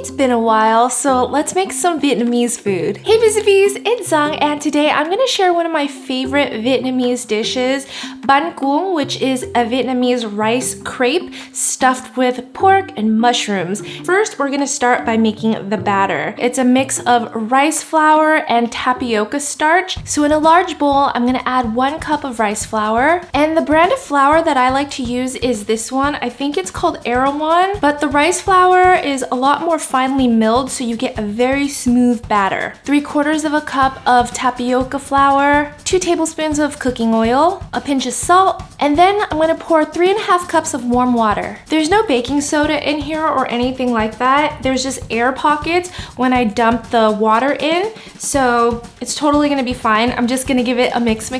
It's been a while, so let's make some Vietnamese food. Hey BSPs, it's Dzung, and today I'm gonna share one of my favorite Vietnamese dishes, Banh Cuon, which is a Vietnamese rice crepe stuffed with pork and mushrooms. First, we're gonna start by making the batter. It's a mix of rice flour and tapioca starch. So in a large bowl, I'm gonna add 1 cup of rice flour, and the brand of flour that I like to use is this one. I think it's called One, but the rice flour is a lot more finely milled, so you get a very smooth batter. 3/4 of a cup of tapioca flour, 2 tablespoons of cooking oil, a pinch of salt, and then I'm gonna pour 3.5 cups of warm water. There's no baking soda in here or anything like that. There's just air pockets when I dump the water in, so it's totally gonna be fine. I'm just gonna give it a mix.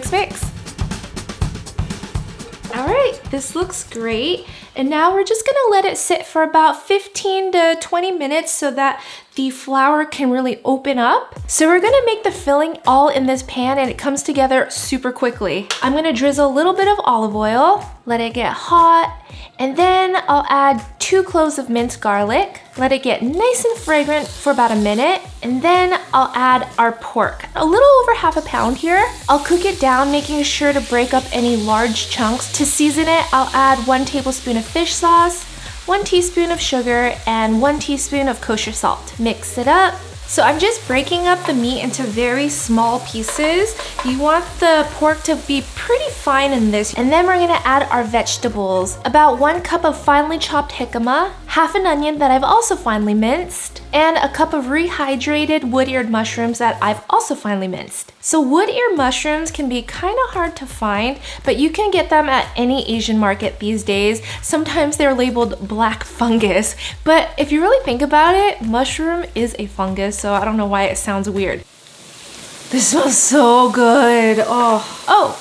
All right, this looks great. And now we're just gonna let it sit for about 15 to 20 minutes so that the flour can really open up. So we're gonna make the filling all in this pan, and it comes together super quickly. I'm gonna drizzle a little bit of olive oil, let it get hot, and then I'll add 2 cloves of minced garlic, let it get nice and fragrant for about a minute, and then I'll add our pork. A little over 1/2 pound here. I'll cook it down, making sure to break up any large chunks. To season it, I'll add 1 tablespoon of fish sauce, 1 teaspoon of sugar, and 1 teaspoon of kosher salt. Mix it up. So I'm just breaking up the meat into very small pieces. You want the pork to be pretty fine in this. And then we're gonna add our vegetables. About 1 cup of finely chopped jicama, 1/2 an onion that I've also finely minced, and a cup of rehydrated wood-eared mushrooms that I've also finely minced. So wood-eared mushrooms can be kind of hard to find, but you can get them at any Asian market these days. Sometimes they're labeled black fungus, but if you really think about it, mushroom is a fungus, so I don't know why it sounds weird. This smells so good. Oh,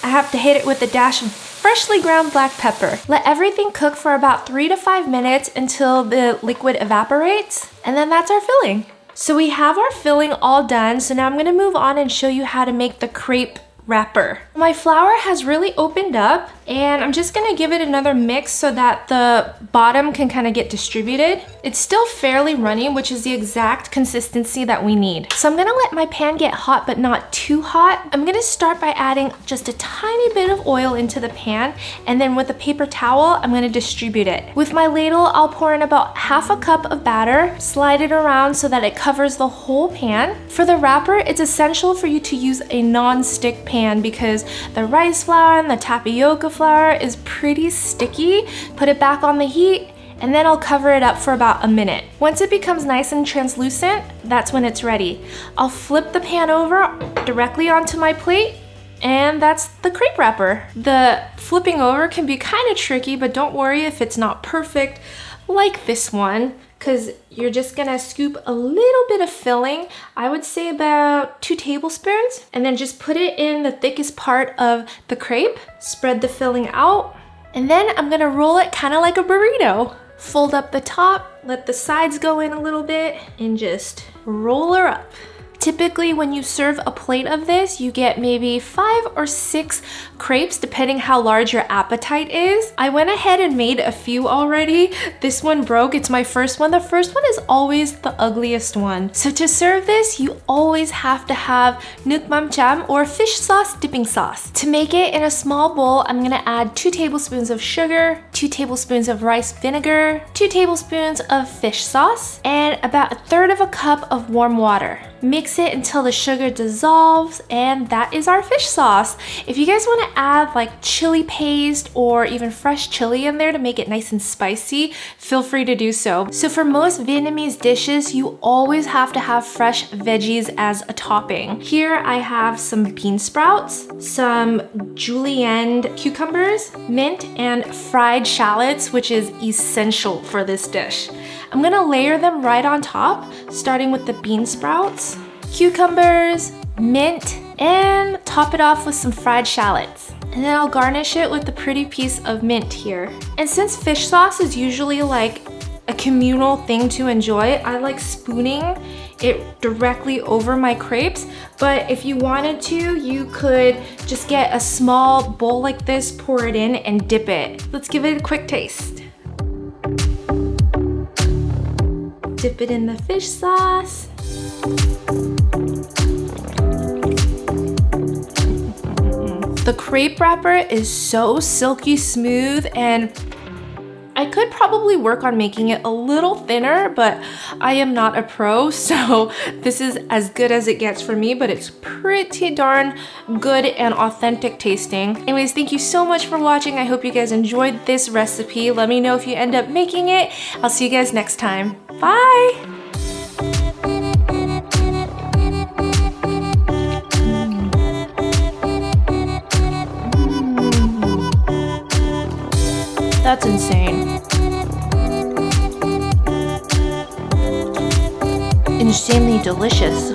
I have to hit it with a dash of freshly ground black pepper. Let everything cook for about 3 to 5 minutes until the liquid evaporates, and then that's our filling. So we have our filling all done, so now I'm gonna move on and show you how to make the crepe wrapper. My flour has really opened up, and I'm just gonna give it another mix so that the bottom can kind of get distributed. It's still fairly runny, which is the exact consistency that we need. So I'm gonna let my pan get hot, but not too hot. I'm gonna start by adding just a tiny bit of oil into the pan, and then with a paper towel, I'm gonna distribute it. With my ladle, I'll pour in about 1/2 cup of batter, slide it around so that it covers the whole pan. For the wrapper, it's essential for you to use a non-stick pan because the rice flour and the tapioca flour is pretty sticky. Put it back on the heat, and then I'll cover it up for about a minute. Once it becomes nice and translucent, that's when it's ready. I'll flip the pan over directly onto my plate, and that's the crepe wrapper. The flipping over can be kind of tricky, but don't worry if it's not perfect like this one, because you're just gonna scoop a little bit of filling. I would say about 2 tablespoons, and then just put it in the thickest part of the crepe. Spread the filling out, and then I'm gonna roll it kind of like a burrito. Fold up the top, let the sides go in a little bit, and just roll her up. Typically, when you serve a plate of this, you get maybe 5 or 6 crepes, depending how large your appetite is. I went ahead and made a few already. This one broke, it's my first one. The first one is always the ugliest one. So to serve this, you always have to have Nuoc Mam or fish sauce dipping sauce. To make it in a small bowl, I'm gonna add 2 tablespoons of sugar, 2 tablespoons of rice vinegar, 2 tablespoons of fish sauce, and about 1/3 of a cup of warm water. Mix it until the sugar dissolves, and that is our fish sauce. If you guys want to add like chili paste or even fresh chili in there to make it nice and spicy, feel free to do so. So for most Vietnamese dishes, you always have to have fresh veggies as a topping. Here I have some bean sprouts, some julienne cucumbers, mint, and fried shallots, which is essential for this dish. I'm gonna layer them right on top, starting with the bean sprouts, cucumbers, mint, and top it off with some fried shallots. And then I'll garnish it with a pretty piece of mint here. And since fish sauce is usually like a communal thing to enjoy, I like spooning it directly over my crepes, but if you wanted to, you could just get a small bowl like this, pour it in, and dip it. Let's give it a quick taste. Dip it in the fish sauce. The crepe wrapper is so silky smooth, and I could probably work on making it a little thinner, but I am not a pro, so this is as good as it gets for me, but it's pretty darn good and authentic tasting. Anyways, thank you so much for watching. I hope you guys enjoyed this recipe. Let me know if you end up making it. I'll see you guys next time. Bye! That's insane. Insanely delicious.